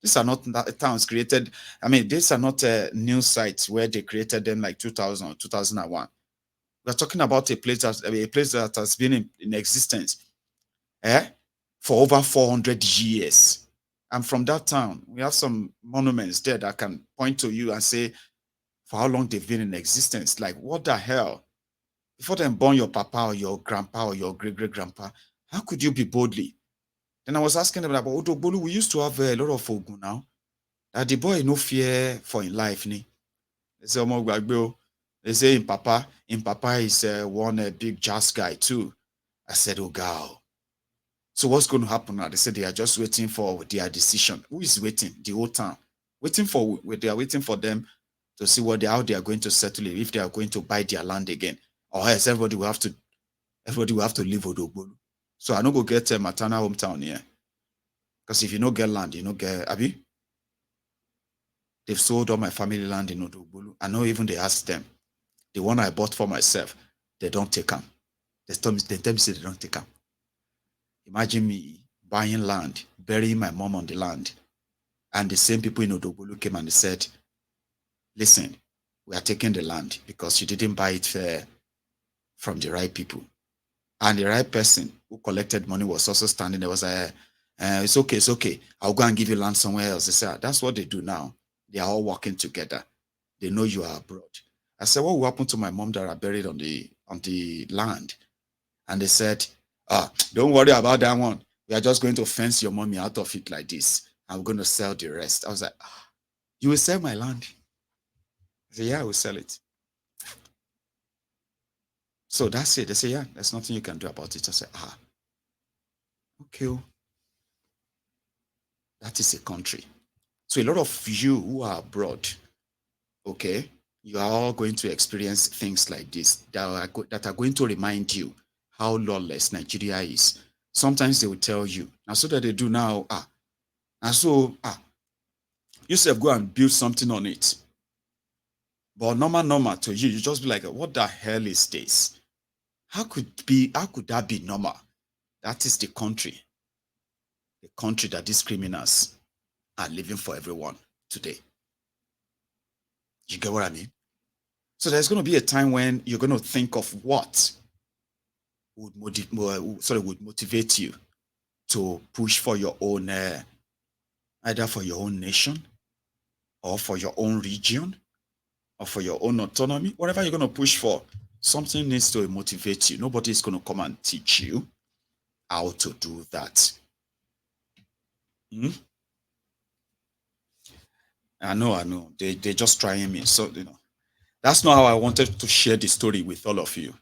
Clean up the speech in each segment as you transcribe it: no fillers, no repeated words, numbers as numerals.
These are not towns created. I mean, these are not news sites where they created them like 2000 or 2001. We're talking about a place that has been in existence for over 400 years. And from that town, we have some monuments there that can point to you and say for how long they've been in existence. Like, what the hell? Before them born your papa or your grandpa or your great-great-grandpa, how could you be boldly? Then I was asking them about Odogbolu. We used to have a lot of Ogun now. That the boy no fear for in life, ni. They say, Omo Gbagbe. They say in Papa is one big jazz guy too. I said, oh girl. So what's going to happen now? They said they are just waiting for their decision. Who is waiting? The whole town. They are waiting for them to see how they are going to settle it, if they are going to buy their land again. Or else everybody will have to leave Odogbolu. So I no go get a maternal hometown here. Because if you no get land, you no get Abi. They've sold all my family land in Odogbolu. I know even they asked them. The one I bought for myself, they don't take them. They tell me say they don't take them. Imagine me buying land, burying my mom on the land, and the same people in Odogbolu came and they said, listen, we are taking the land because you didn't buy it from the right people. And the right person who collected money was also standing there, was like, it's okay. I'll go and give you land somewhere else. They said, that's what they do now. They are all working together. They know you are abroad. I said, what will happen to my mom that are buried on the land? And they said, don't worry about that one. We are just going to fence your mommy out of it like this. I'm going to sell the rest. I was like, you will sell my land? I said, yeah, I will sell it. So that's it. They say, yeah, there's nothing you can do about it. I said, okay. That is a country. So a lot of you who are abroad, okay, you are all going to experience things like this that are going to remind you how lawless Nigeria is. Sometimes they will tell you, and so that they do now, you self go and build something on it. But normal to you just be like, what the hell is this? How could that be normal? That is the country that these criminals are living for everyone today. You get what I mean? So there's going to be a time when you're going to think of what would motivate you to push for your own, either for your own nation or for your own region or for your own autonomy, whatever you're going to push for. Something needs to motivate you. Nobody's going to come and teach you how to do that. I know. They're just trying me. So, that's not how I wanted to share the story with all of you.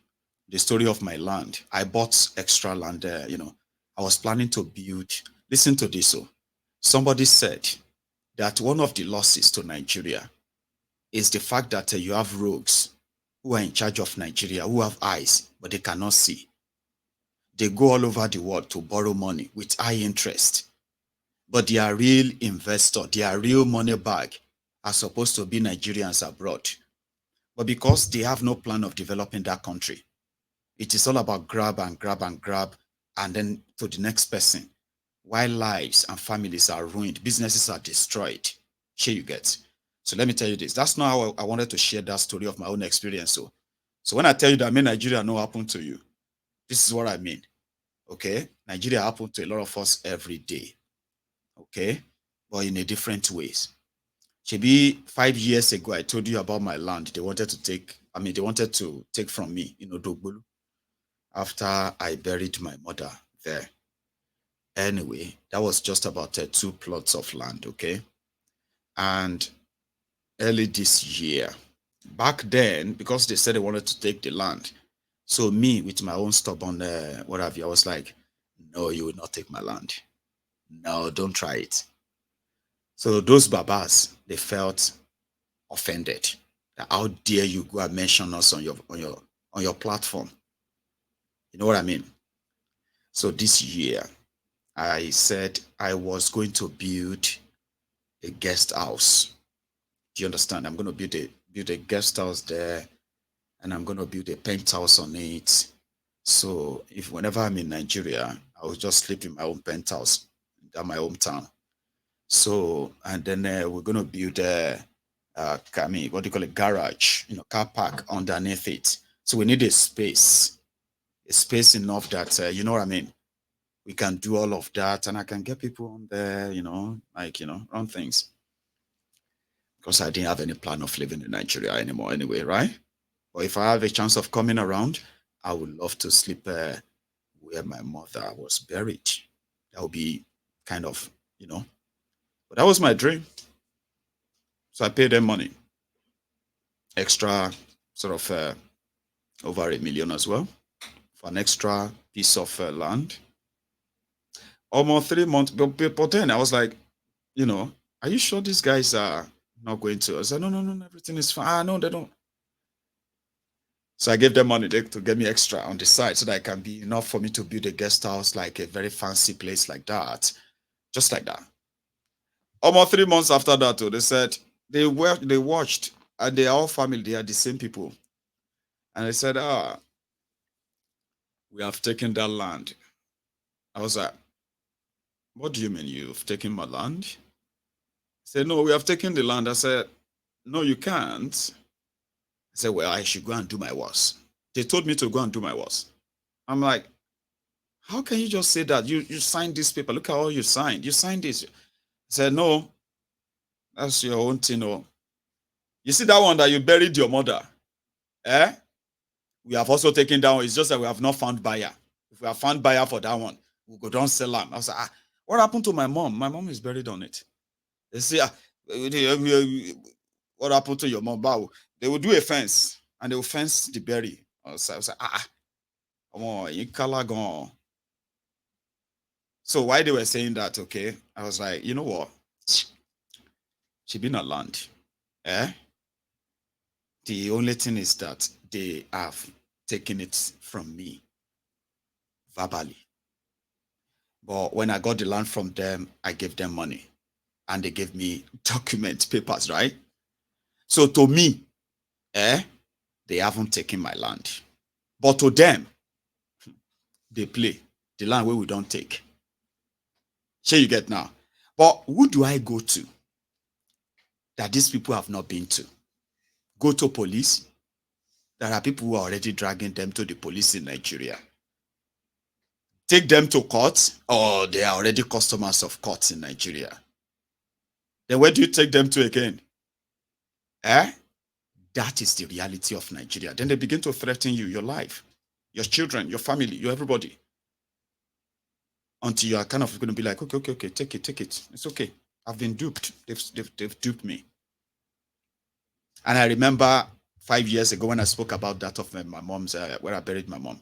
The story of my land. I bought extra land there, I was planning to build. Listen to this. Somebody said that one of the losses to Nigeria is the fact that you have rogues who are in charge of Nigeria, who have eyes, but they cannot see. They go all over the world to borrow money with high interest. But their real investor, their real money bag are supposed to be Nigerians abroad. But because they have no plan of developing that country, it is all about grab, and then to the next person. While lives and families are ruined, businesses are destroyed. Here you get. So let me tell you this. That's not how I wanted to share that story of my own experience. So when I tell you that Nigeria no happen to you, this is what I mean. Okay? Nigeria happen to a lot of us every day. Okay? But in a different ways. Maybe 5 years ago, I told you about my land. They wanted to take from me in Odogbolu after I buried my mother there. Anyway, that was just about 2 plots of land, okay? And early this year, back then, because they said they wanted to take the land, so me, with my own stubborn, what have you, I was like, no, you will not take my land. No, don't try it. So those babas, they felt offended. How dare you go and mention us on your platform? You know what I mean? So this year, I said I was going to build a guest house. Do you understand? I'm going to build a guest house there, and I'm going to build a penthouse on it. So whenever I'm in Nigeria, I will just sleep in my own penthouse in my hometown. So, and then we're going to build what do you call it, garage, car park underneath it. So we need a space enough that, you know what I mean? We can do all of that, and I can get people on there, run things. Because I didn't have any plan of living in Nigeria anymore anyway, right? But if I have a chance of coming around, I would love to sleep where my mother was buried. That would be kind of, but that was my dream. So I paid them money, extra sort of over $1 million as well for an extra piece of land. Almost 3 months, but then I was like, are you sure these guys are not going to? I said, no, everything is fine. No, they don't. So I gave them money to get me extra on the side so that it can be enough for me to build a guest house, like a very fancy place like that. Just like that. Almost 3 months after that, they said they watched, and they are all family, they are the same people. And they said, we have taken that land. I was like, what do you mean you've taken my land? He said, no, we have taken the land. I said, no, you can't. I said, well, I should go and do my worst. They told me to go and do my worst. I'm like, how can you just say that? You signed this paper. Look at all you signed. You signed this. I said, no, that's your own thing. Oh. You see that one that you buried your mother? We have also taken down. It's just that we have not found buyer. If we have found buyer for that one, we'll go down sell them. I was like, what happened to my mom? My mom is buried on it. They say, what happened to your mom? Bow. They will do a fence and they will fence the bury. I was like, come on, you color gone. So why they were saying that, okay, I was like, you know what? She been a land. The only thing is that they have taken it from me verbally. But when I got the land from them, I gave them money and they gave me document papers, right? So to me, they haven't taken my land. But to them, they play the land where we don't take. Sure, you get now. But who do I go to that these people have not been to? Go to police? There are people who are already dragging them to the police in Nigeria. Take them to court, or they are already customers of courts in Nigeria. Then where do you take them to again? That is the reality of Nigeria. Then they begin to threaten you, your life, your children, your family, your everybody. Until you are kind of going to be like, okay, take it. It's okay. I've been duped. They've duped me. And I remember 5 years ago when I spoke about that of my mom's, where I buried my mom.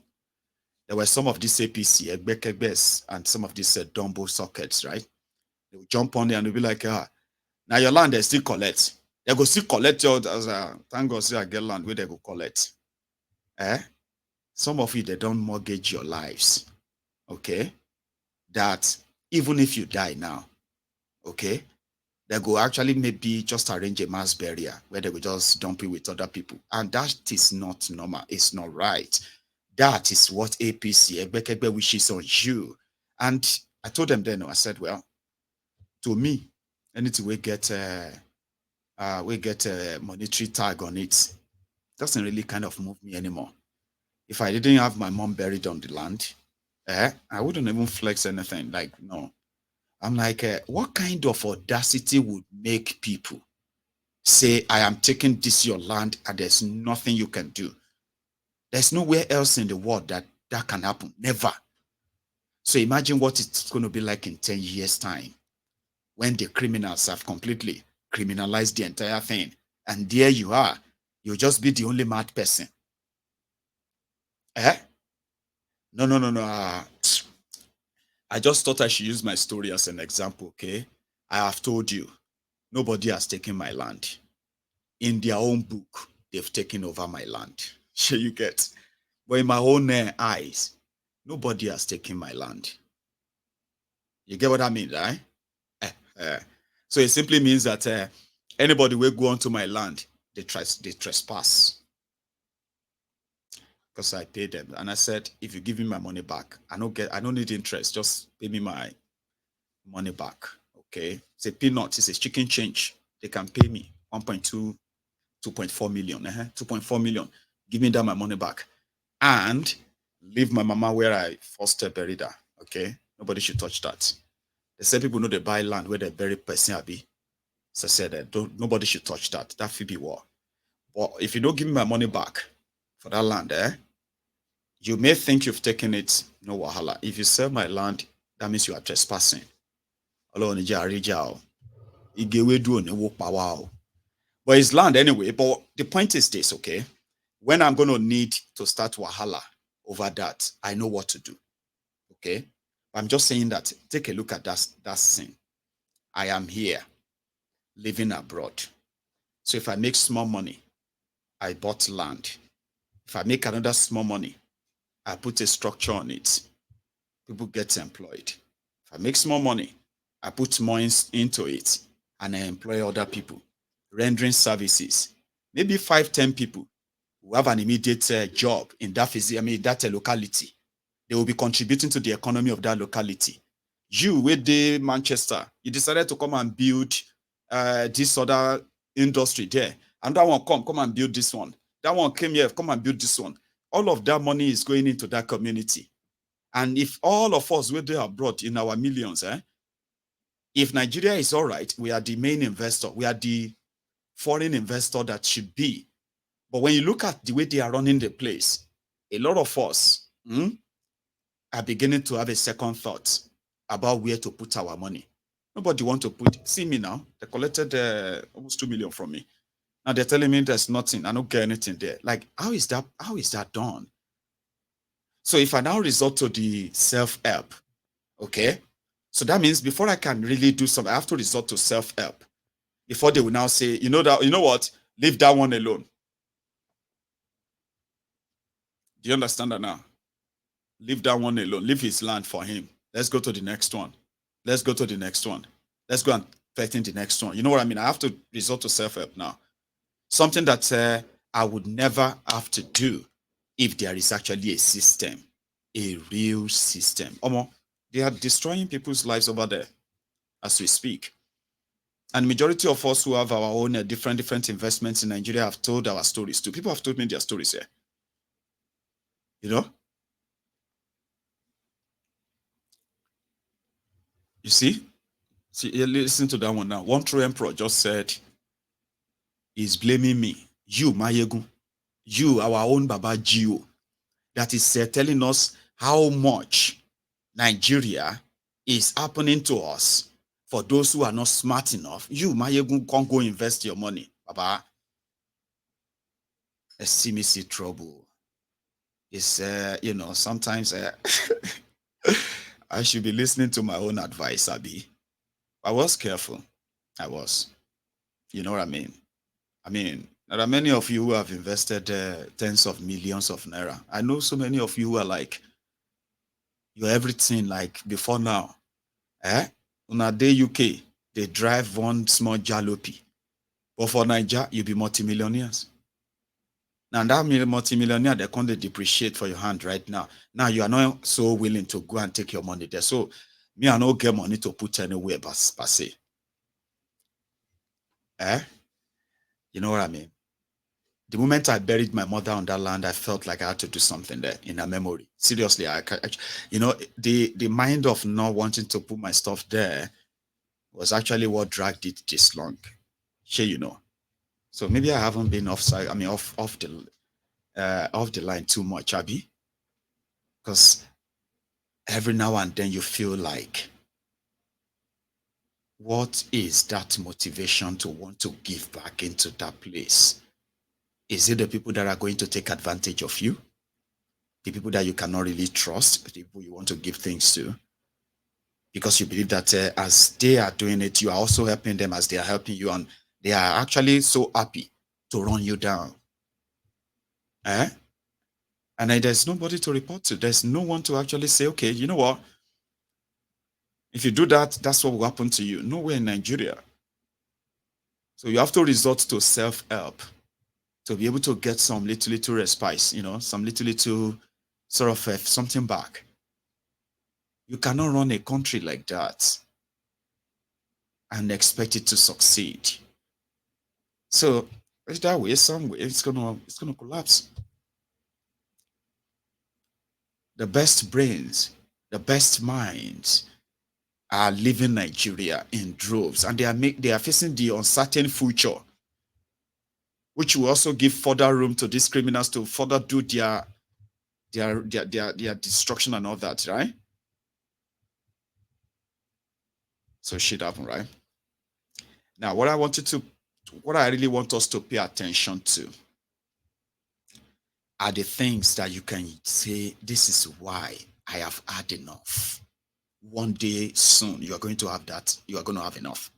There were some of these APC, Egbes, and some of these Dumbo sockets, right? They would jump on there and they'll be like, now your land, they still collect. They go still collect your, thank God, say I get land where they go collect. Some of you, they don't mortgage your lives, okay? That even if you die now, okay, they go actually maybe just arrange a mass burial where they will just dump you with other people. And that is not normal. It's not right. That is what APC, Egbekegbe, wishes on you. And I told them then, I said, well, to me, anything we get a monetary tag on it doesn't really kind of move me anymore. If I didn't have my mom buried on the land, I wouldn't even flex anything. Like, no. I'm like, what kind of audacity would make people say, I am taking this your land and there's nothing you can do? There's nowhere else in the world that can happen. Never. So imagine what it's going to be like in 10 years' time when the criminals have completely criminalized the entire thing. And there you are. You'll just be the only mad person. No. I just thought I should use my story as an example, okay? I have told you, nobody has taken my land. In their own book, they've taken over my land. Sure, you get. But in my own eyes, nobody has taken my land. You get what I mean, right? So it simply means that anybody will go onto my land, they trespass. Because I paid them. And I said, if you give me my money back, I don't need interest. Just pay me my money back. Okay, it's a peanut, it's a chicken change. They can pay me 1.2, 2.4 million, 2.4 million. Give me that my money back. And leave my mama where I first buried her. Okay, nobody should touch that. They say people know they buy land where they bury person abi. So I said that nobody should touch that. That should be war. But if you don't give me my money back for that land, you may think you've taken it, no wahala. If you sell my land, that means you are trespassing. But it's land anyway. But the point is this, okay? When I'm going to need to start wahala over that, I know what to do. Okay? I'm just saying that take a look at that scene. I am here living abroad. So if I make small money, I bought land. If I make another small money, I put a structure on it. People get employed. If I make small money, I put more into it and I employ other people, rendering services. Maybe 5, 10 people who have an immediate job in that locality. They will be contributing to the economy of that locality. You, with the Manchester, you decided to come and build this other industry there. And that one come and build this one. That one came here, come and build this one. All of that money is going into that community. And if all of us were there abroad in our millions, if Nigeria is all right, we are the main investor. We are the foreign investor that should be. But when you look at the way they are running the place, a lot of us are beginning to have a second thought about where to put our money. Nobody want to put, see me now, they collected almost 2 million from me. Now they're telling me there's nothing, I don't get anything there. Like, how is that done? So if I now resort to the self-help, okay? So that means before I can really do something, I have to resort to self-help. Before they will now say, you know what? Leave that one alone. Do you understand that now? Leave that one alone. Leave his land for him. Let's go to the next one. Let's go to the next one. Let's go and threaten the next one. You know what I mean? I have to resort to self-help now. Something that I would never have to do if there is actually a system, a real system. They are destroying people's lives over there as we speak. And the majority of us who have our own different investments in Nigeria have told our stories too. People have told me their stories here. You know? You see? See, listen to that one now. One true emperor just said, he's blaming me. You, Mayegun. You, our own Baba Gio. That is telling us how much Nigeria is happening to us for those who are not smart enough. You, Mayegun, can't go invest your money. Baba, see me see trouble. It's, sometimes I should be listening to my own advice, Abi. I was careful. I was. You know what I mean? There are many of you who have invested tens of millions of naira. I know so many of you who are like, you're everything like before now. On a day UK, they drive one small jalopy. But for Nigeria, you'll be multimillionaires. Now that multimillionaire, they can't depreciate for your hand right now. Now you are not so willing to go and take your money there. So me, I don't get money to put anywhere per se. You know what I mean? The moment I buried my mother on that land, I felt like I had to do something there in her memory. Seriously, the mind of not wanting to put my stuff there was actually what dragged it this long. Sure. So maybe I haven't been off the line too much, Abby. Because every now and then you feel like, what is that motivation to want to give back into that place? Is it the people that are going to take advantage of you? The people that you cannot really trust, the people you want to give things to? Because you believe that as they are doing it, you are also helping them as they are helping you, and they are actually so happy to run you down. And there's nobody to report to. There's no one to actually say, okay, you know what? If you do that, that's what will happen to you. Nowhere in Nigeria. So you have to resort to self-help to be able to get some little respite, some little sort of something back. You cannot run a country like that. and expect it to succeed. So it's that way, some way, it's gonna collapse. The best brains, the best minds are leaving Nigeria in droves, and they are facing the uncertain future, which will also give further room to these criminals to further do their destruction and all that, right? So shit happen, right? Now, what I really want us to pay attention to are the things that you can say, this is why I have had enough. One day soon, you are going to have that. You are going to have enough.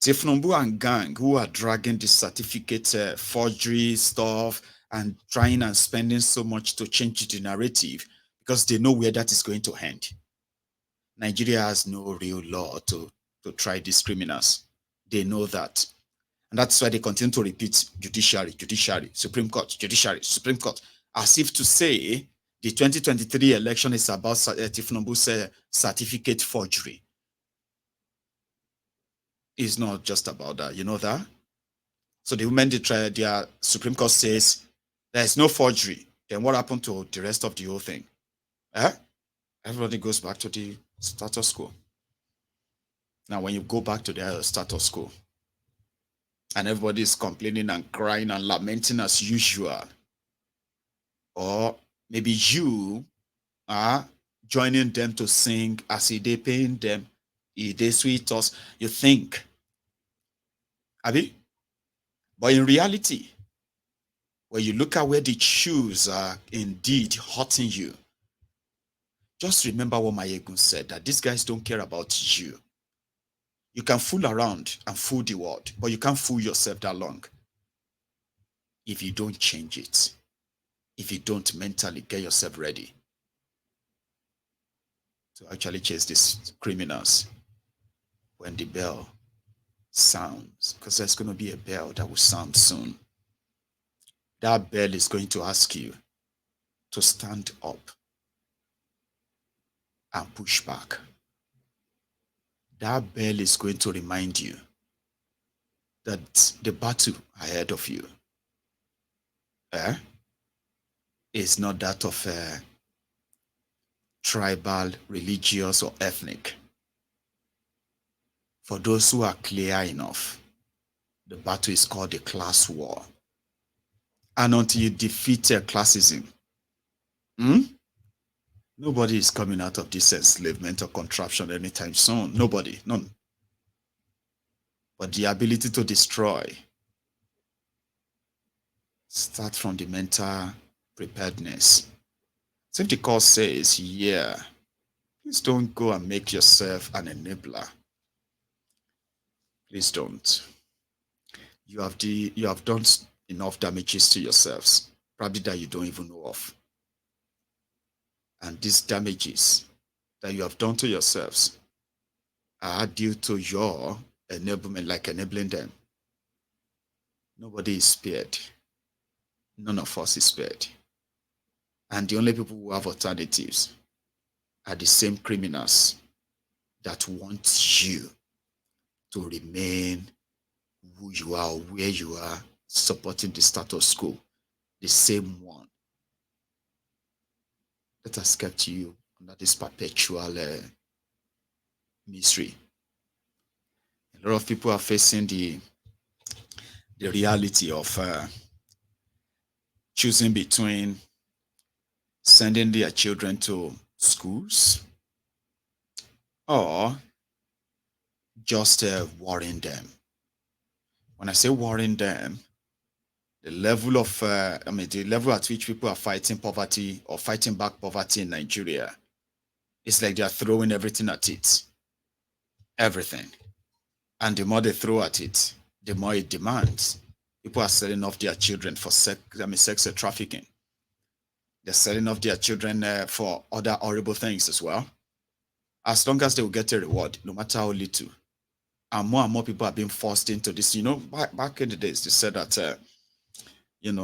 Tifnumbu and gang who are dragging the certificate forgery stuff and trying and spending so much to change the narrative because they know where that is going to end. Nigeria has no real law to try these criminals. They know that. And that's why they continue to repeat judiciary, judiciary, Supreme Court, judiciary, Supreme Court, as if to say the 2023 election is about Tifnumbu's certificate forgery. It's not just about that. You know that? So the women, their Supreme Court says there is no forgery. Then what happened to the rest of the whole thing? Eh? Everybody goes back to the status quo. Now, when you go back to the status quo, and everybody is complaining and crying and lamenting as usual, or maybe you are joining them to sing as they paying them, they sweet us, you think, Abi? But in reality, when you look at where the shoes are indeed hurting you, just remember what Mayegun said, that these guys don't care about you. You can fool around and fool the world, but you can't fool yourself that long if you don't change it, if you don't mentally get yourself ready to actually chase these criminals when the bell sounds, because there's going to be a bell that will sound soon. That bell is going to ask you to stand up and push back. That bell is going to remind you that the battle ahead of you is not that of tribal, religious, or ethnic. For those who are clear enough, the battle is called the class war. And until you defeat classism, nobody is coming out of this enslavement or contraption anytime soon. Nobody, none. But the ability to destroy start from the mental preparedness. So if the court says, yeah, please don't go and make yourself an enabler. Please don't. You have done enough damages to yourselves, probably that you don't even know of. And these damages that you have done to yourselves are due to your enablement, like enabling them. Nobody is spared. None of us is spared. And the only people who have alternatives are the same criminals that want you to remain who you are, where you are, supporting the status quo. The same one that has kept you under this perpetual misery. A lot of people are facing the reality of choosing between sending their children to schools or just worrying them. When I say worrying them, the level of, the level at which people are fighting poverty or fighting back poverty in Nigeria, it's like they're throwing everything at it. Everything. And the more they throw at it, the more it demands. People are selling off their children for sex trafficking. They're selling off their children for other horrible things as well. As long as they will get a reward, no matter how little. And more people are being forced into this. You know, back in the days, they said that,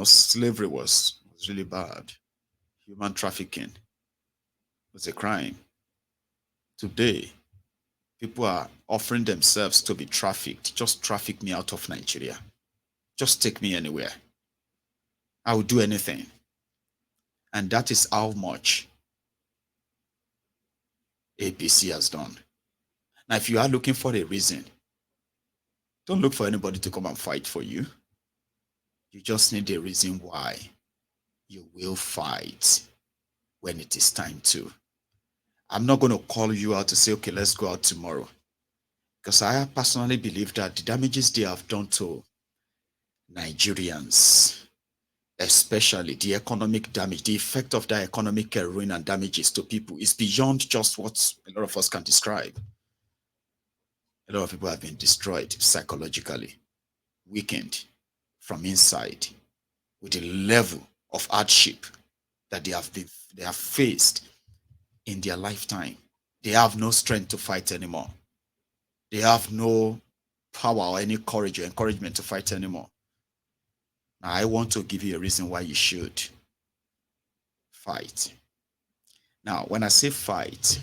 slavery was really bad. Human trafficking was a crime. Today, People are offering themselves to be trafficked. Just traffic me out of Nigeria. Just take me anywhere. I will do anything. And that is how much APC has done. Now, if you are looking for a reason, don't look for anybody to come and fight for you. You just need a reason why you will fight when it is time to. I'm not going to call you out to say, okay, let's go out tomorrow. Because I personally believe that the damages they have done to Nigerians, especially the economic damage, the effect of that economic ruin and damages to people is beyond just what a lot of us can describe. A lot of people have been destroyed psychologically, weakened from inside, with the level of hardship that they have faced in their lifetime. They have no strength to fight anymore. They have no power or any courage or encouragement to fight anymore. Now, I want to give you a reason why you should fight. Now, when I say fight,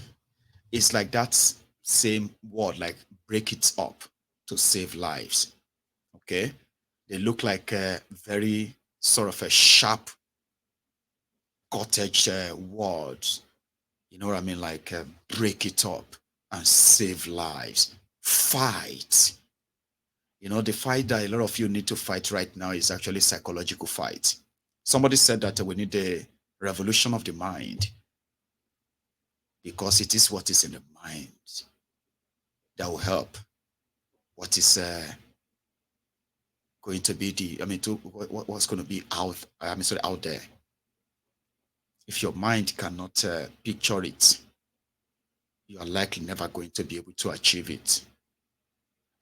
it's like that same word, like break it up to save lives. Okay? They look like a very sort of a sharp, cottage words. You know what I mean? Like break it up and save lives. Fight. You know, the fight that a lot of you need to fight right now is actually psychological fight. Somebody said that we need a revolution of the mind, because it is what is in the mind that will help what is going to be what's going to be out there. If your mind cannot picture it, you are likely never going to be able to achieve it.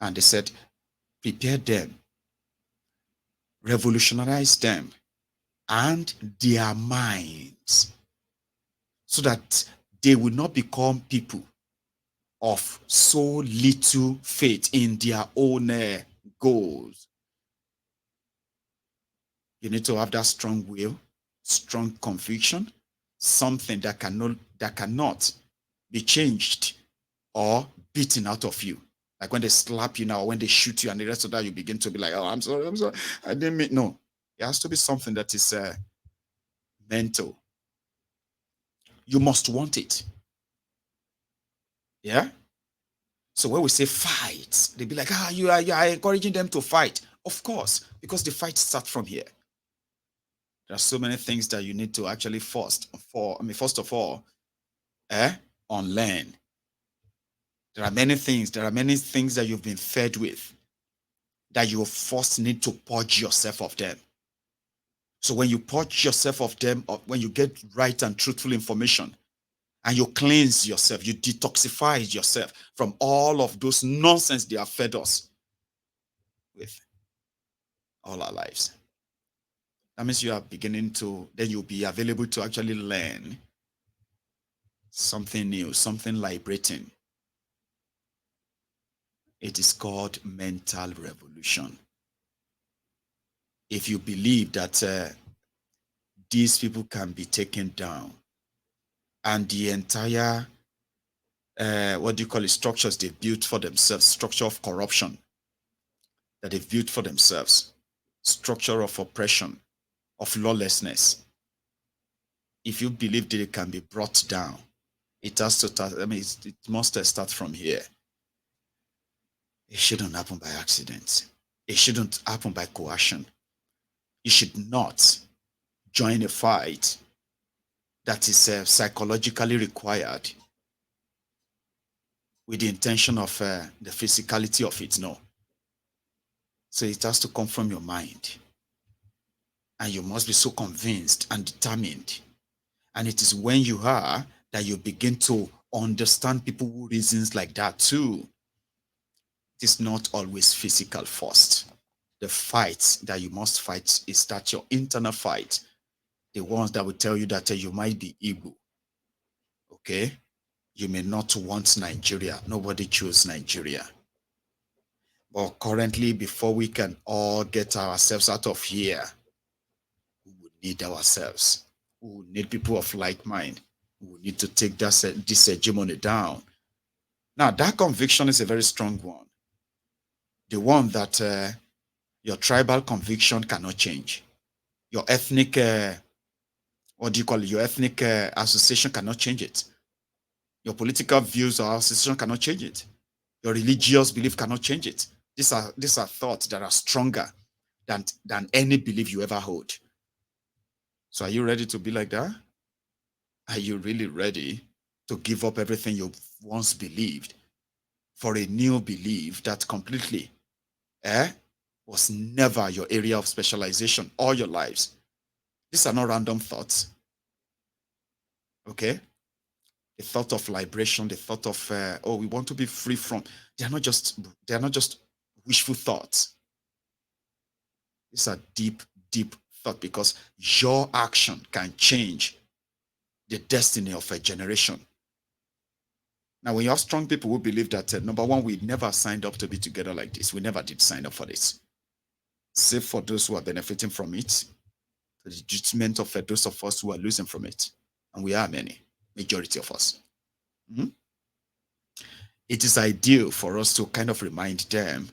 And they said, prepare them, revolutionize them and their minds, so that they will not become people of so little faith in their own goals. You need to have that strong will, strong conviction, something that cannot be changed or beaten out of you. Like when they slap you now, or when they shoot you and the rest of that, you begin to be like, oh, I'm sorry, I didn't mean. No, it has to be something that is mental. You must want it. Yeah. So when we say fight, they be like, you are encouraging them to fight. Of course, because the fight starts from here. There are so many things that you need to actually first of all, unlearn. There are many things that you've been fed with that you first need to purge yourself of them. So when you purge yourself of them, or when you get right and truthful information, and you cleanse yourself, you detoxify yourself from all of those nonsense they have fed us with all our lives. That means you are beginning to, then you'll be available to actually learn something new, something liberating. It is called mental revolution. If you believe that these people can be taken down, and the entire structures they've built for themselves, structure of corruption that they've built for themselves, structure of oppression, of lawlessness, if you believe that it can be brought down, it has to start. It must start from here. It shouldn't happen by accident. It shouldn't happen by coercion. You should not join a fight that is psychologically required with the intention of the physicality of it. No. So it has to come from your mind. And you must be so convinced and determined. And it is when you are that you begin to understand people who reasons like that too. It is not always physical first. The fight that you must fight is that your internal fight. The ones that will tell you that you might be Igbo. Okay? You may not want Nigeria. Nobody chose Nigeria. But currently, before we can all get ourselves out of here, we would need ourselves. We would need people of like mind. We would need to take this hegemony down. Now, that conviction is a very strong one. The one that your tribal conviction cannot change. Your ethnic, what do you call it? Your ethnic association cannot change it. Your political views or association cannot change it. Your religious belief cannot change it. These are thoughts that are stronger than any belief you ever hold. So are you ready to be like that? Are you really ready to give up everything you once believed for a new belief that completely was never your area of specialization all your lives? These are not random thoughts, okay? The thought of liberation, the thought of oh, we want to be free from. They are not just wishful thoughts. These are deep, deep thought because your action can change the destiny of a generation. Now, when you have strong people who believe that, number one, we never signed up to be together like this. We never did sign up for this. Save for those who are benefiting from it, the detriment of those of us who are losing from it. And we are many, majority of us. Mhm. It is ideal for us to kind of remind them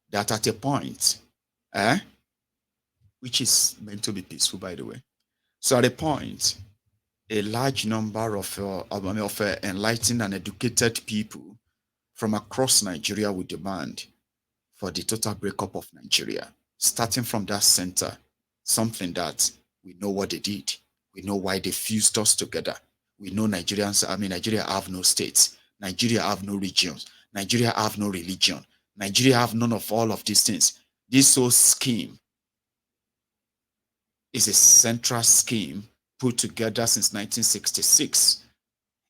that at a point, eh, which is meant to be peaceful, by the way. So at a point, a large number of enlightened and educated people from across Nigeria will demand for the total breakup of Nigeria, starting from that center, something that we know what they did. We know why they fused us together. We know Nigeria have no states. Nigeria have no regions. Nigeria have no religion. Nigeria have none of all of these things. This whole scheme is a central scheme put together since 1966.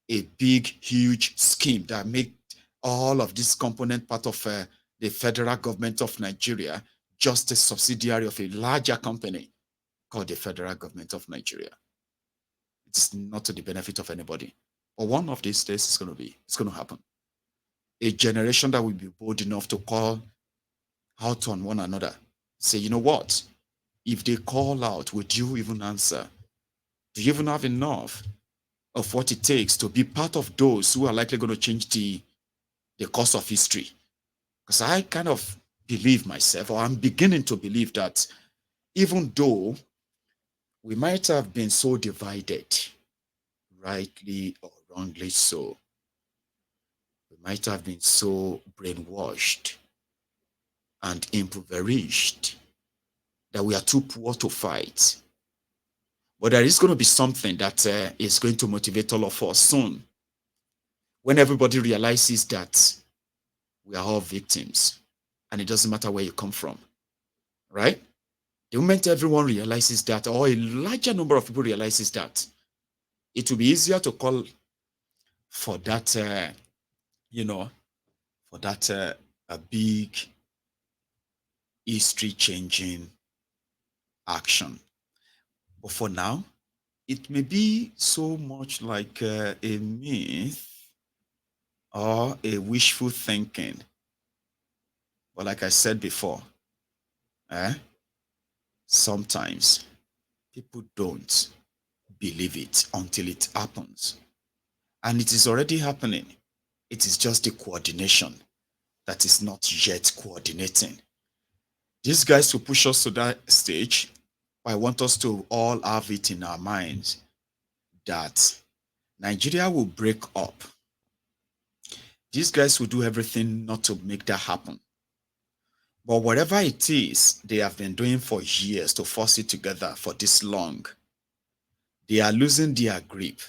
A big, huge scheme that made all of this component part of the federal government of Nigeria just a subsidiary of a larger company called the federal government of Nigeria. It's not to the benefit of anybody. But one of these days it's going to happen. A generation that will be bold enough to call out on one another. Say, you know what? If they call out, would you even answer? Do you even have enough of what it takes to be part of those who are likely going to change the course of history? Because I kind of believe myself, or I'm beginning to believe that even though we might have been so divided, rightly or wrongly so, we might have been so brainwashed and impoverished that we are too poor to fight. But there is going to be something that is going to motivate all of us soon when everybody realizes that we are all victims and it doesn't matter where you come from, right? The moment everyone realizes that, or a larger number of people realizes that, it will be easier to call for that, you know, for that a big history-changing action. But for now, it may be so much like a myth or a wishful thinking. But like I said before, eh, sometimes people don't believe it until it happens. And it is already happening. It is just the coordination that is not yet coordinating. These guys will push us to that stage. I want us to all have it in our minds that Nigeria will break up. These guys will do everything not to make that happen. But whatever it is they have been doing for years to force it together for this long, they are losing their grip.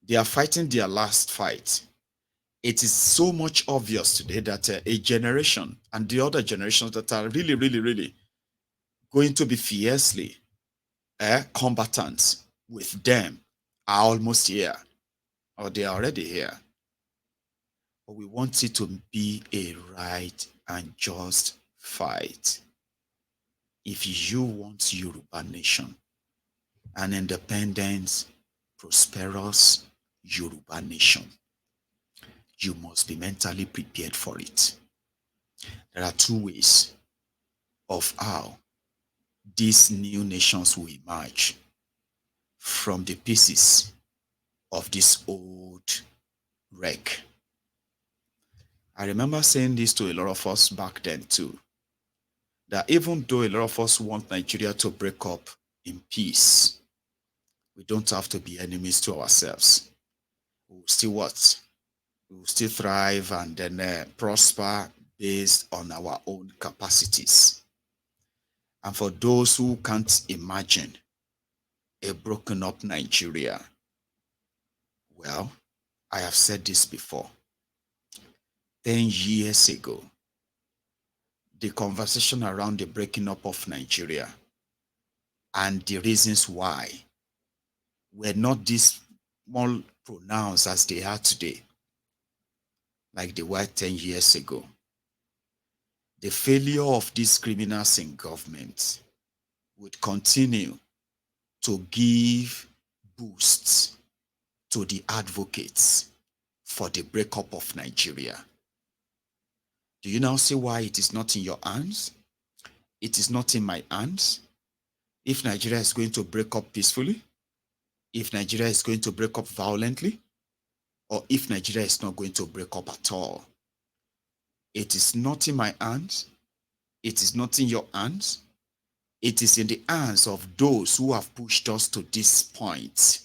They are fighting their last fight. It is so much obvious today that a generation and the other generations that are really, really, really going to be fiercely combatants with them are almost here, or they are already here. But we want it to be a right and just fight. If you want Yoruba nation, an independent, prosperous Yoruba nation, you must be mentally prepared for it. There are two ways of how these new nations will emerge from the pieces of this old wreck. I remember saying this to a lot of us back then too, that even though a lot of us want Nigeria to break up in peace, we don't have to be enemies to ourselves. We will still what? We will still thrive and then prosper based on our own capacities. And for those who can't imagine a broken up Nigeria, well, I have said this before. 10 years ago, the conversation around the breaking up of Nigeria and the reasons why were not this more pronounced as they are today, like they were 10 years ago. The failure of these criminals in government would continue to give boosts to the advocates for the breakup of Nigeria. Do you now see why it is not in your hands? It is not in my hands. If Nigeria is going to break up peacefully, if Nigeria is going to break up violently, or if Nigeria is not going to break up at all. It is not in my hands. It is not in your hands. It is in the hands of those who have pushed us to this point.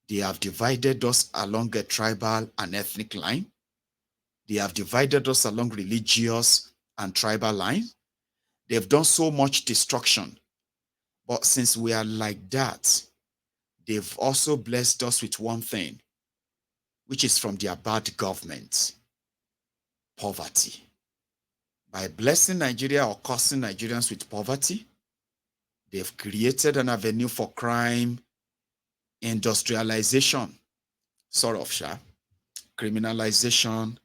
They have divided us along a tribal and ethnic line. They have divided us along religious and tribal lines. They've done so much destruction. But since we are like that, they've also blessed us with one thing, which is from their bad government: poverty. By blessing Nigeria or cursing Nigerians with poverty, they've created an avenue for crime, industrialization, sort of, criminalization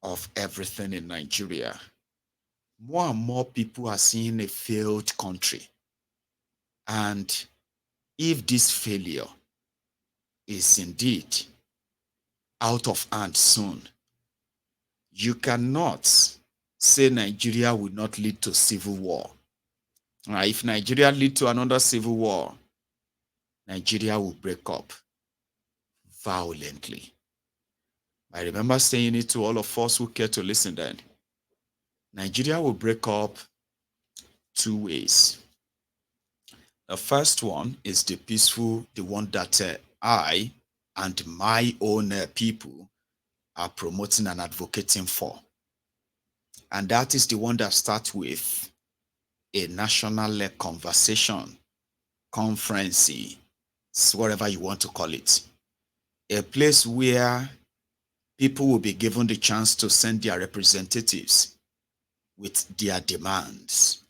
of everything in Nigeria. More and more people are seeing a failed country. And if this failure is indeed out of hand soon, you cannot say Nigeria will not lead to civil war. If Nigeria lead to another civil war, Nigeria will break up violently. I remember saying it to all of us who care to listen then. Nigeria will break up two ways. The first one is the peaceful, the one that I and my own people are promoting and advocating for. And that is the one that starts with a national conversation, conference, whatever you want to call it. A place where people will be given the chance to send their representatives with their demands,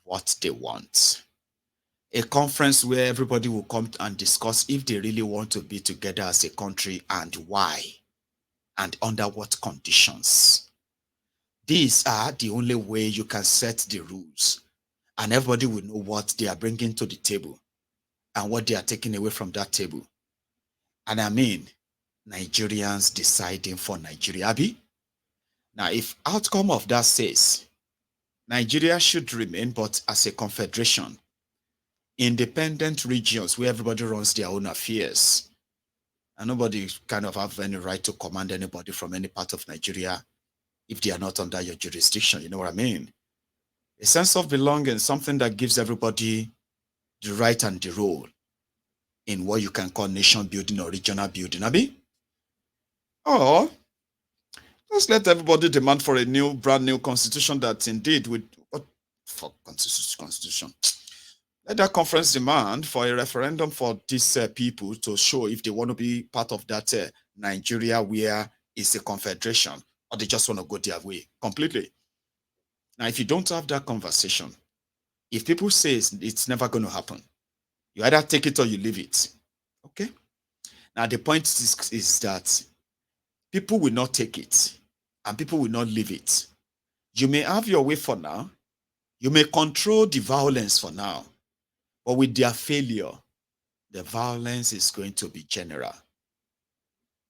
what they want. A conference where everybody will come and discuss if they really want to be together as a country and why, and under what conditions. These are the only way you can set the rules, and everybody will know what they are bringing to the table and what they are taking away from that table. And I mean, Nigerians deciding for Nigeria. Abi? Now, if outcome of that says Nigeria should remain, but as a confederation, independent regions where everybody runs their own affairs, and nobody kind of have any right to command anybody from any part of Nigeria if they are not under your jurisdiction. You know what I mean? A sense of belonging, something that gives everybody the right and the role in what you can call nation building or regional building. Abi? Or just let everybody demand for a new, brand new constitution that indeed would, what for constitution? Let that conference demand for a referendum for these people to show if they want to be part of that Nigeria where it's a confederation, or they just want to go their way completely. Now, if you don't have that conversation, if people say it's never going to happen, you either take it or you leave it. Okay? Now, the point is that people will not take it and people will not leave it. You may have your way for now. You may control the violence for now. But with their failure, the violence is going to be general.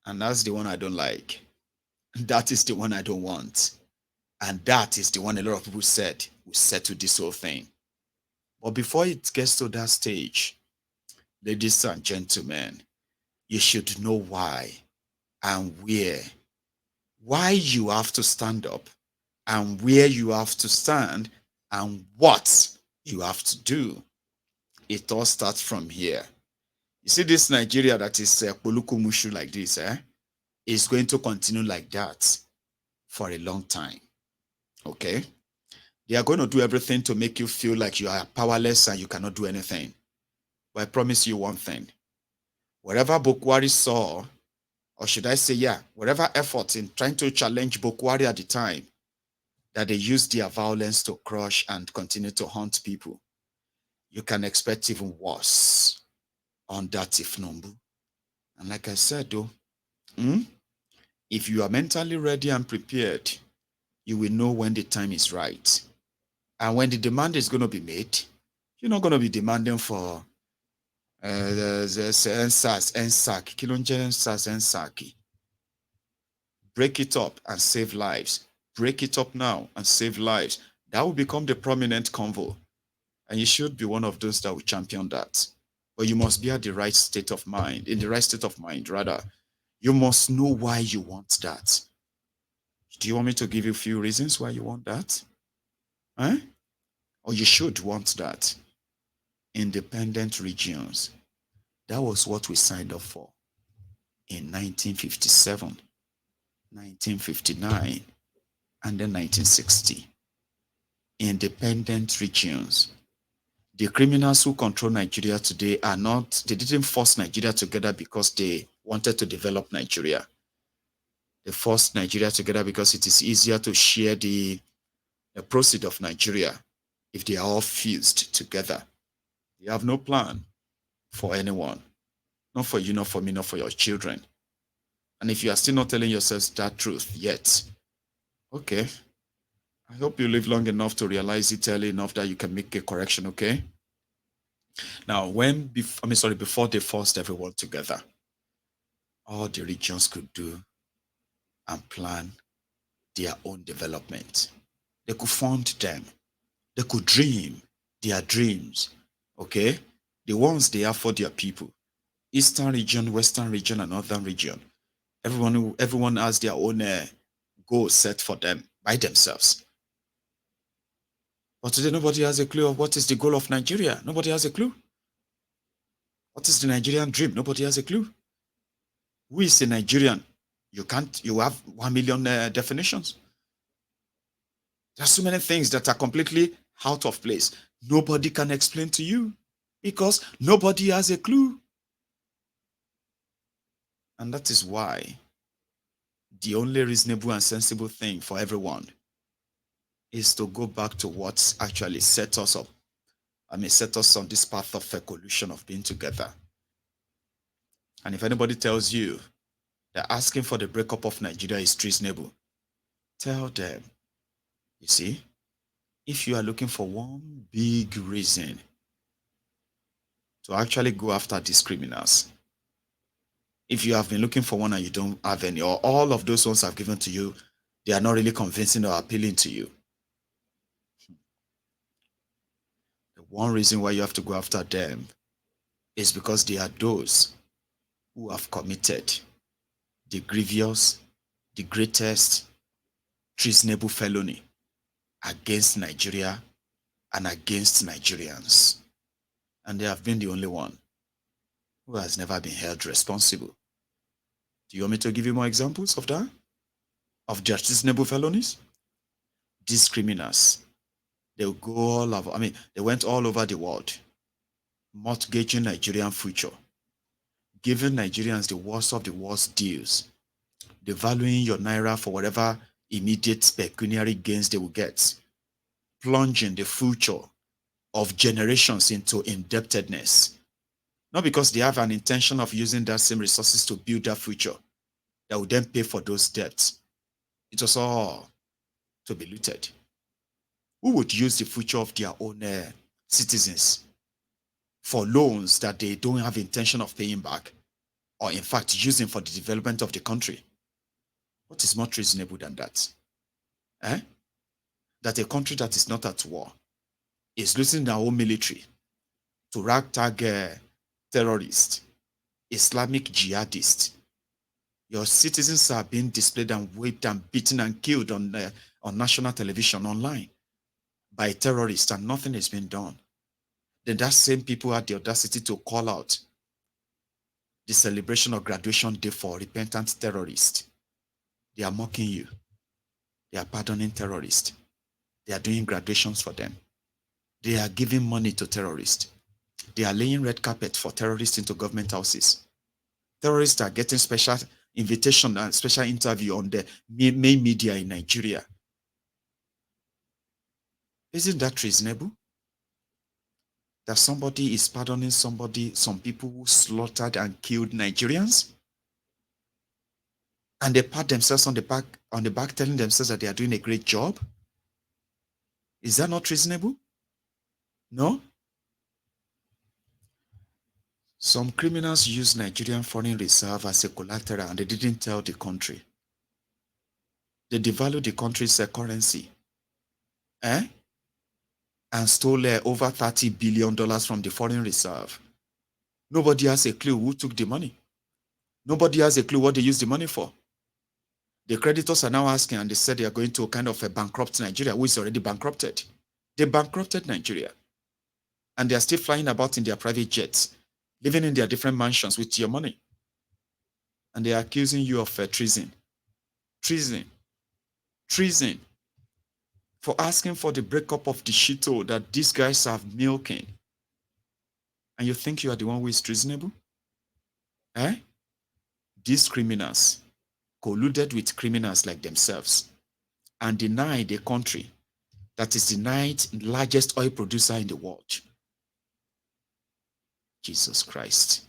And that's the one I don't like. That is the one I don't want. And that is the one a lot of people said will settle this whole thing. But before it gets to that stage, ladies and gentlemen, you should know why and where why you have to stand up and where you have to stand and what you have to do. It all starts from here. You see, this Nigeria that is Polukumushu like this, is going to continue like that for a long time. Okay? They are going to do everything to make you feel like you are powerless and you cannot do anything. But I promise you one thing. Wherever Bokwari saw, or should I say, yeah, whatever effort in trying to challenge Bokwari at the time, that they used their violence to crush and continue to hunt people, you can expect even worse on that Tifnombu. And like I said, though, if you are mentally ready and prepared, you will know when the time is right. And when the demand is going to be made, you're not going to be demanding for NSAS. Break it up and save lives. Break it up now and save lives. That will become the prominent convo. And you should be one of those that will champion that. But you must be at the right state of mind, in the right state of mind, rather. You must know why you want that. Do you want me to give you a few reasons why you want that? Huh? Or you should want that. Independent regions. That was what we signed up for in 1957, 1959, and then 1960. Independent regions. The criminals who control Nigeria today they didn't force Nigeria together because they wanted to develop Nigeria. They forced Nigeria together because it is easier to share the proceeds of Nigeria if they are all fused together. You have no plan for anyone, not for you, not for me, not for your children. And if you are still not telling yourselves that truth yet, okay, I hope you live long enough to realize it early enough that you can make a correction, okay? Now, before they forced everyone together, all the regions could do and plan their own development. They could fund them. They could dream their dreams, okay? The ones they have for their people. Eastern region, Western region, and Northern region. Everyone has their own goal set for them by themselves. But today, nobody has a clue of what is the goal of Nigeria. Nobody has a clue. What is the Nigerian dream? Nobody has a clue. Who is a Nigerian? You have 1 million definitions. There are so many things that are completely out of place. Nobody can explain to you because nobody has a clue. And that is why the only reasonable and sensible thing for everyone is to go back to what actually set us up. Set us on this path of evolution of being together. And if anybody tells you that asking for the breakup of Nigeria is treasonable, tell them, you see, if you are looking for one big reason to actually go after these criminals, if you have been looking for one and you don't have any, or all of those ones I've given to you, they are not really convincing or appealing to you, the one reason why you have to go after them is because they are those who have committed the grievous, the greatest treasonable felony against Nigeria and against Nigerians. And they have been the only one who has never been held responsible. Do you want me to give you more examples of that? Of treasonable felonies? These criminals, they'll go all over, they went all over the world, mortgaging Nigerian future, giving Nigerians the worst of the worst deals, devaluing your naira for whatever immediate pecuniary gains they will get, plunging the future of generations into indebtedness. Not because they have an intention of using that same resources to build that future that will then pay for those debts. It was all to be looted. Who would use the future of their own citizens for loans that they don't have intention of paying back, or in fact using for the development of the country? What is more treasonable than that? That a country that is not at war is losing their own military to ragtag terrorists, Islamic jihadists, Your citizens are being displayed and whipped and beaten and killed on national television, online, by terrorists, and nothing has been done. Then that same people had the audacity to call out the celebration of graduation day for repentant terrorists. They are mocking you. They are pardoning terrorists. They are doing graduations for them. They are giving money to terrorists. They are laying red carpet for terrorists into government houses. Terrorists are getting special invitation and special interview on the main media in Nigeria. Isn't that reasonable? That somebody is pardoning somebody, some people who slaughtered and killed Nigerians, and they pat themselves on the back, telling themselves that they are doing a great job? Is that not reasonable? No? Some criminals use Nigerian foreign reserve as a collateral, and they didn't tell the country. They devalued the country's currency, and stole over $30 billion from the foreign reserve. Nobody has a clue who took the money. Nobody has a clue what they used the money for. The creditors are now asking, and they said they are going to kind of bankrupt Nigeria, who is already bankrupted. They bankrupted Nigeria. And they are still flying about in their private jets, living in their different mansions with your money. And they are accusing you of treason. Treason. Treason. For asking for the breakup of the shito that these guys are milking. And you think you are the one who is treasonable? These criminals colluded with criminals like themselves and denied a country that is the ninth largest oil producer in the world. Jesus Christ.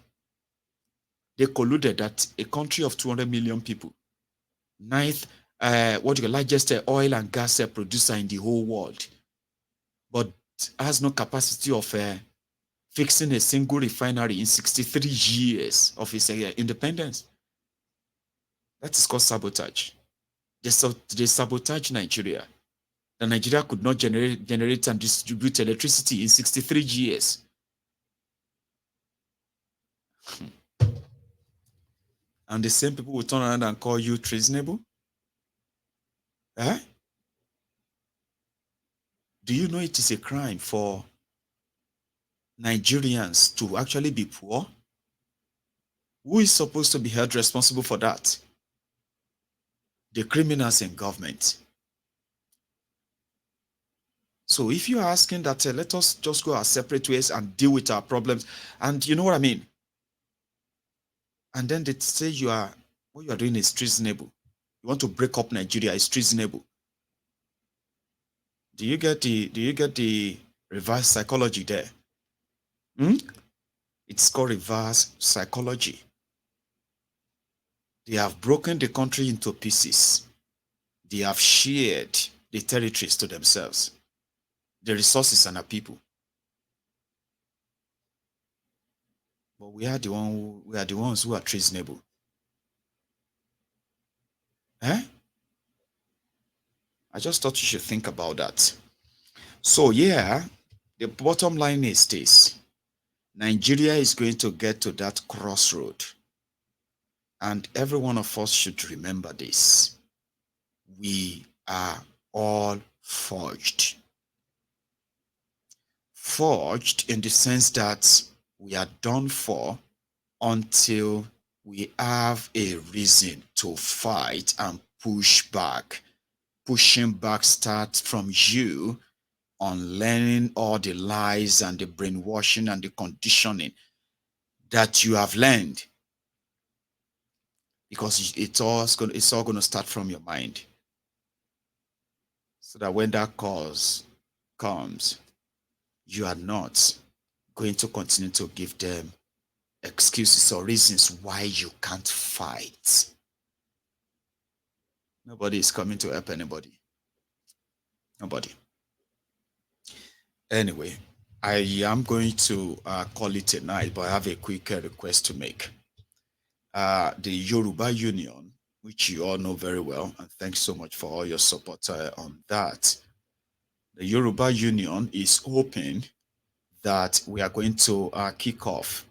They colluded that a country of 200 million people, ninth, largest oil and gas producer in the whole world, but has no capacity of fixing a single refinery in 63 years of its independence. That is called sabotage. They sabotage Nigeria. That Nigeria could not generate and distribute electricity in 63 years. And the same people will turn around and call you treasonable? Do you know it is a crime for Nigerians to actually be poor? Who is supposed to be held responsible for that? The criminals in government. So if you're asking that, let us just go our separate ways and deal with our problems, and you know what I mean? And then they say what you are doing is treasonable. You want to break up Nigeria, is treasonable. Do you get the reverse psychology there? It's called reverse psychology. They have broken the country into pieces. They have shared the territories to themselves, the resources and our people. But we are the ones who are treasonable. I just thought you should think about that. So yeah, the bottom line is this. Nigeria is going to get to that crossroad. And every one of us should remember this. We are all forged. Forged in the sense that we are done for until we have a reason to fight and push back. Pushing back starts from you on learning all the lies and the brainwashing and the conditioning that you have learned, because it's all going to start from your mind, so that when that cause comes, you are not going to continue to give them excuses or reasons why you can't fight. Nobody is coming to help anybody. Nobody. Anyway, I am going to call it a night, but I have a quick request to make. The Yoruba Union, which you all know very well, and thanks so much for all your support on that. The Yoruba Union is hoping that we are going to kick off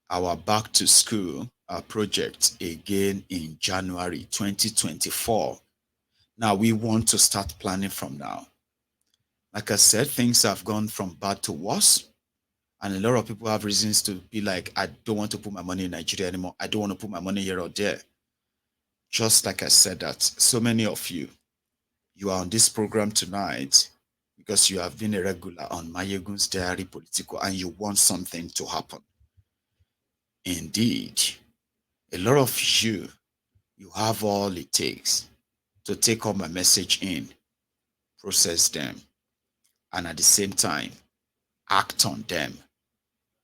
our back to school project again in January 2024. Now we want to start planning from now. Like I said, things have gone from bad to worse. And a lot of people have reasons to be like, I don't want to put my money in Nigeria anymore. I don't want to put my money here or there. Just like I said that so many of you, you are on this program tonight because you have been a regular on Mayegun's Diary Political and you want something to happen. Indeed, a lot of you, you have all it takes to take all my message in, process them, and at the same time, act on them.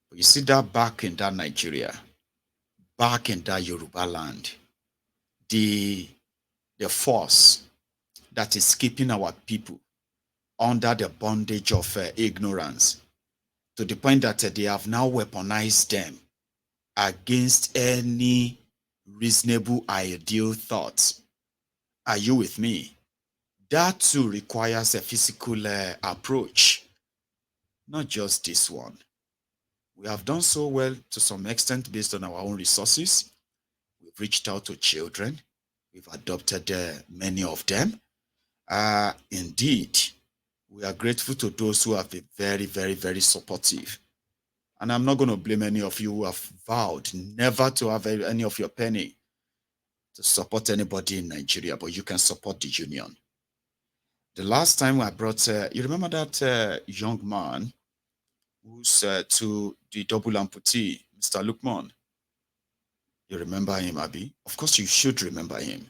But you see that back in that Nigeria, back in that Yoruba land, the force that is keeping our people under the bondage of ignorance to the point that they have now weaponized them against any reasonable ideal thoughts. Are you with me? That too requires a physical approach, not just this one. We have done so well to some extent based on our own resources. We've reached out to children. We've adopted many of them. Indeed, we are grateful to those who have been very, very, very supportive. And I'm not going to blame any of you who have vowed never to have any of your penny to support anybody in Nigeria, but you can support the union. The last time I brought, you remember that young man who's to the double amputee, Mr. Lukman? You remember him, Abi? Of course, you should remember him.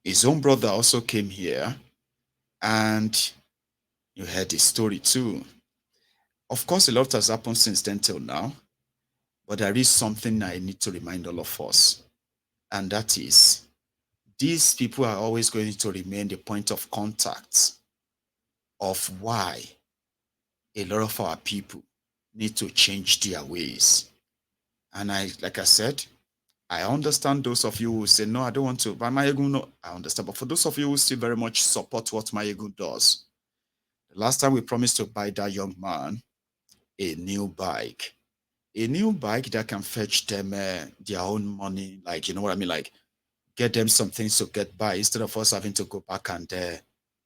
His own brother also came here, and you heard his story too. Of course, a lot has happened since then till now, but there is something I need to remind all of us, and that is these people are always going to remain the point of contact of why a lot of our people need to change their ways. And like I said, I understand those of you who say, no, I don't want to. But Mayegun, no, I understand. But for those of you who still very much support what Mayegun does, the last time we promised to buy that young man a new bike that can fetch them their own money, like, you know what I mean? Like, get them some things to get by instead of us having to go back and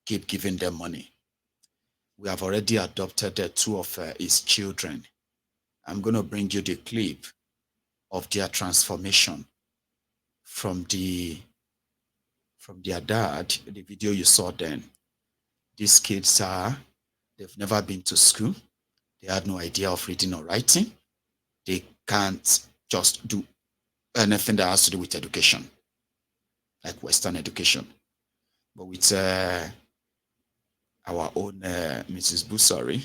keep giving them money. We have already adopted two of his children. I'm going to bring you the clip of their transformation from their dad, the video you saw then. These kids they've never been to school. They had no idea of reading or writing. They can't just do anything that has to do with education, like Western education. But with our own Mrs. Busari,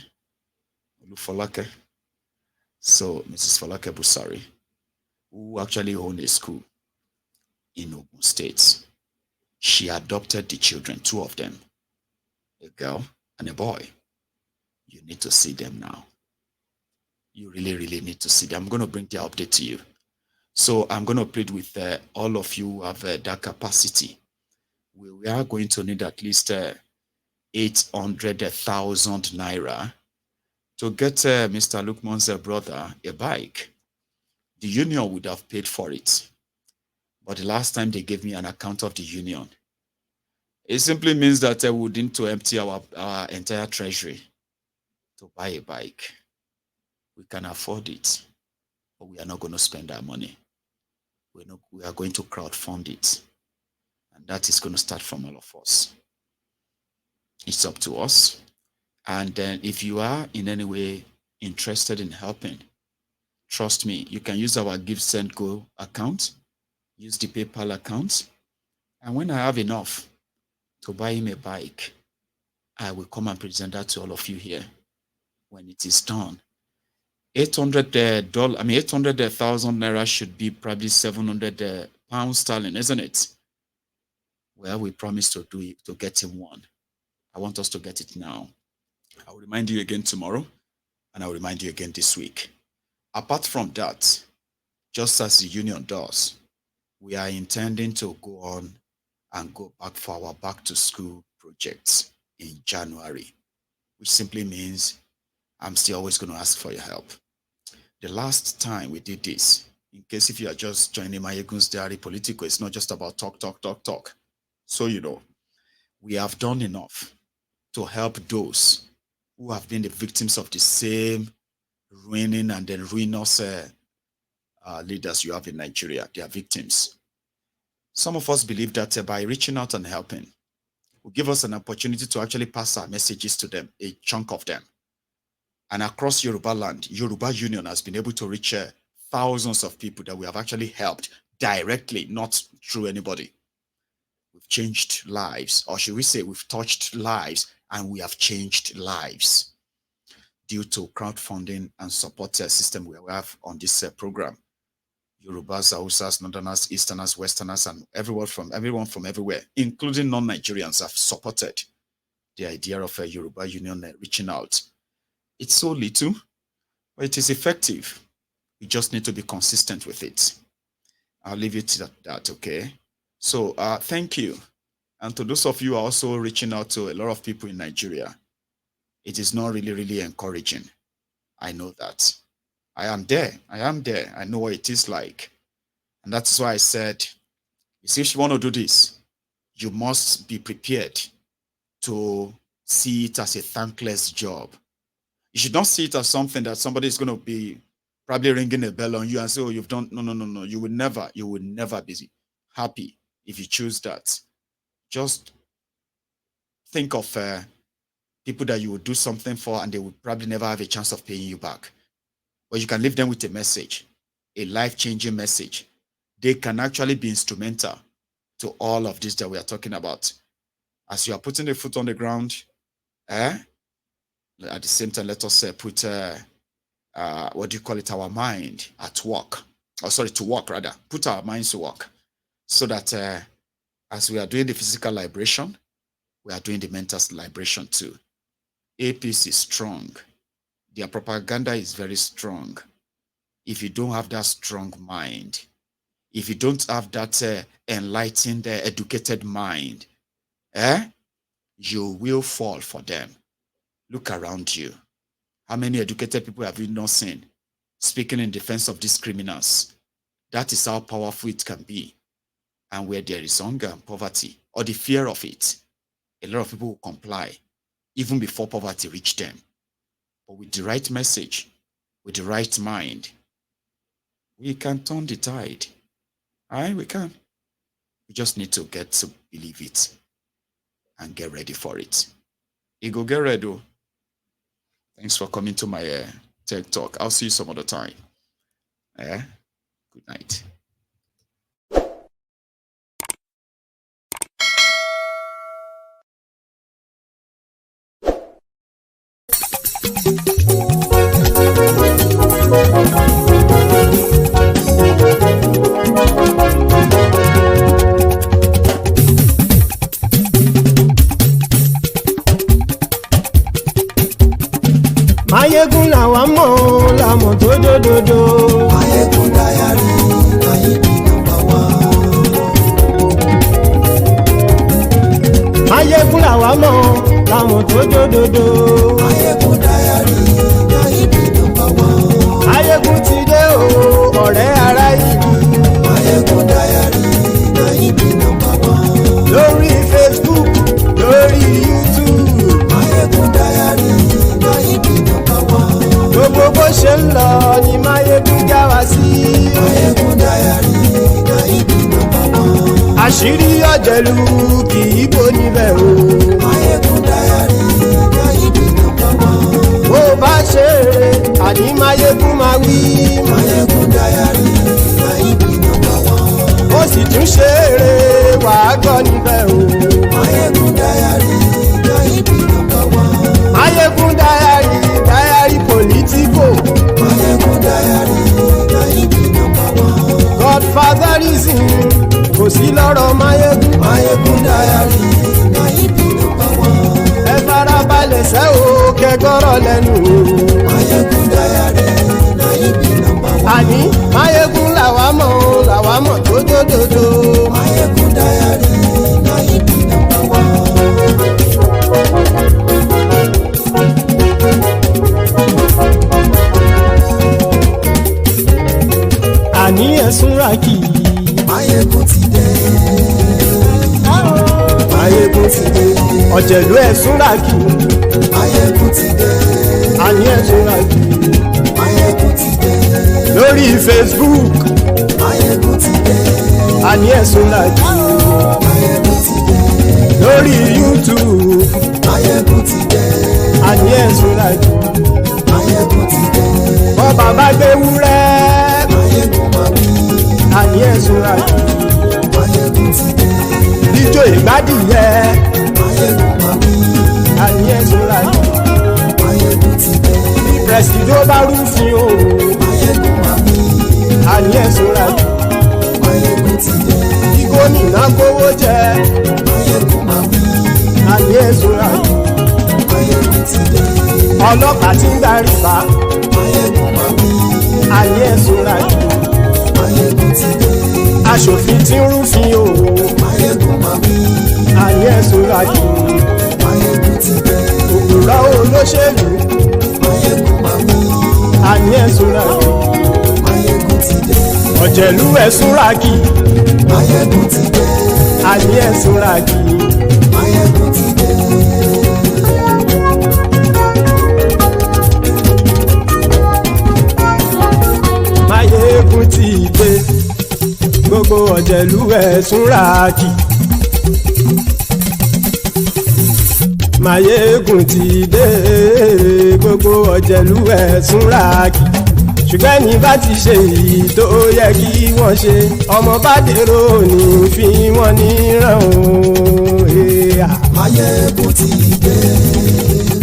Olufolake. So Mrs. Folake Busari, who actually owned a school in Ogun State, she adopted the children, two of them, a girl and a boy. You need to see them now. You really, really need to see them. I'm going to bring the update to you. So I'm going to plead with all of you who have that capacity. We are going to need at least 800,000 naira to get Mr. Lukman's brother a bike. The union would have paid for it. But the last time they gave me an account of the union, it simply means that we would need to empty our entire treasury to buy a bike. We can afford it, but we are not going to spend our money. We are going to crowdfund it. And that is going to start from all of us. It's up to us. And then if you are in any way interested in helping, trust me, you can use our Give Send Go account, use the PayPal account. And when I have enough to buy him a bike, I will come and present that to all of you here when it is done. $800,000 naira should be probably 700 pounds sterling, isn't it? Well, we promised to do it, to get him one. I want us to get it now. I'll remind you again tomorrow, and I'll remind you again this week. Apart from that, just as the union does, we are intending to go on and go back for our back to school projects in January, which simply means I'm still always going to ask for your help. The last time we did this, In case if you are just joining Mayegun's Diary Politico, it's not just about talk. So, we have done enough to help those who have been the victims of the same ruining and then ruinous leaders you have in Nigeria. They are victims. Some of us believe that by reaching out and helping will give us an opportunity to actually pass our messages to them, a chunk of them. And across Yoruba land, Yoruba Union has been able to reach thousands of people that we have actually helped directly, not through anybody. We've changed lives, or should we say we've touched lives, and we have changed lives due to crowdfunding and support system we have on this program. Yorubas, Hausas, Northerners, Easterners, Westerners, and everyone from everywhere, including non-Nigerians, have supported the idea of a Yoruba Union reaching out. It's so little, but it is effective. We just need to be consistent with it. I'll leave it at that, okay? So thank you. And to those of you who are also reaching out to a lot of people in Nigeria, it is not really encouraging. I know that. I am there. I know what it is like. And that's why I said, you see, if you want to do this, you must be prepared to see it as a thankless job. You should not see it as something that somebody is going to be probably ringing a bell on you and say, oh, you've done. No. You will never be happy if you choose that. Just think of people that you would do something for and they would probably never have a chance of paying you back. But you can leave them with a message, a life-changing message. They can actually be instrumental to all of this that we are talking about. As you are putting the foot on the ground, at the same time, let us put, our mind at work. To work rather. Put our minds to work. So that as we are doing the physical liberation, we are doing the mental liberation too. APC is strong. Their propaganda is very strong. If you don't have that strong mind, if you don't have that enlightened, educated mind, you will fall for them. Look around you. How many educated people have you not seen speaking in defense of these criminals? That is how powerful it can be. And where there is hunger and poverty, or the fear of it, a lot of people will comply, even before poverty reaches them. But with the right message, with the right mind, we can turn the tide. We can. We just need to get to believe it and get ready for it. Ego, get ready. Thanks for coming to my TED Talk. I'll see you some other time. Good night. Mayegun làwa mọ̀ làmọ̀ tó dòdòdò. Mayegun Diary, Mayegun number 1. Mayegun làwa mọ̀ làmọ̀ tó dòdòdò. Mayegun Diary, Mayegun number 1. Mayegun ti dé o, ọ̀rẹ́ ará ìlú. Mayegun Diary, Mayegun number 1. Lórí Facebook, lórí YouTube. Mayegun Diary, Mayegun number 1. Gbogbo bó ṣe ń lọ ni Mayegun já wa sí. Mayegun Diary, Mayegun number 1. Àṣírí ọ̀jẹ̀lú kì í bò níbẹ̀ o. Mayegun Diary, Mayegun number 1. Bó bá ṣe eré, àní Mayegun máa wí. Mayegun Diary, Mayegun number 1. Ó sì tún ṣe eré, wàá gbọ́ níbẹ̀ o. Mayegun Diary, Mayegun number 1. Mayegun Diary, Diary Politico. Mayegun Diary, Mayegun number 1. Godfatherism kò sí lọ́rọ̀ Mayegun. Mayegun Diary, Mayegun number 1. Ẹ farabalẹ̀ sẹ́ o, kẹgọ́rọ̀ lẹ́nu o. Mayegun Diary, Mayegun number 1. Àní Mayegun làwa mọ̀ tó dòdòdò. Mayegun Diary, Mayegun number 1. Àní ọ̀jẹ̀lú ẹ̀ súnra kì Máyégún ti dé. àní ẹ̀ súnra kì Máyégún ti dé. lórí Facebook Máyégún ti dé. àní ẹ̀ súnra kì Máyégún ti dé. lórí YouTube Máyégún ti dé. àní ẹ̀ súnra kì Máyégún ti dé. bọ́ bàbá gbé wúrẹ́ Máyégún máa wí. àní ẹ̀ súnra kì Máyégún ti dé. ijó ìgbádìyẹ Máyégún máa wí. àní ẹ̀ súnra kì Máyégún ti dé. pẹ̀sìdó bá rúfin o Máyégún máa wí. àní ẹ̀ súnra kì Máyégún ti dé. bí gómìnà kówó jẹ Máyégún máa wí. àní ẹ̀ súnra kì Máyégún ti dé. ọlọ́pàá tí ń gba rìbá Máyégún máa wí. àní ẹ̀ súnra kì Máyégún ti dé. aṣòfin tí ń rúfin o Máyégún máa wí. àní ẹ̀ súnra kì Máyégún ti dé. òpùrọ́ olóṣèlú Máyégún máa wí. àní ẹ̀ súnra kì Máyégún ti dé. ọ̀jẹ̀lú ẹ̀ súnra kì Máyégún ti dé. àní ẹ̀ súnra kì Máyégún ti dé. Máyégún ti dé gbogbo ọ̀jẹ̀lú ẹ̀ súnra kì Máyégún ti dé gbogbo ọ̀jẹ̀lú ẹ̀ súnra kì ṣùgbọ́n ní bá ti ṣe èyí tó yẹ kí wọ́n ṣe ọmọ bá dèrò ní fi wọ́n níran o. Máyégún ti dé.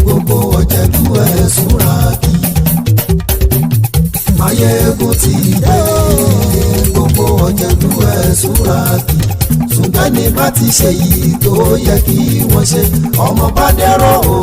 Gbogbo ọ̀jẹ̀lú ẹ̀ súnra kì. Máyégún ti dé. Gbogbo ọ̀jẹ̀lú ẹ̀ súnra kì. ṣùgbọ́n ní bá ti ṣe yìí tó yẹ kí wọ́n ṣe ọmọ bá dẹ́rọ̀ ò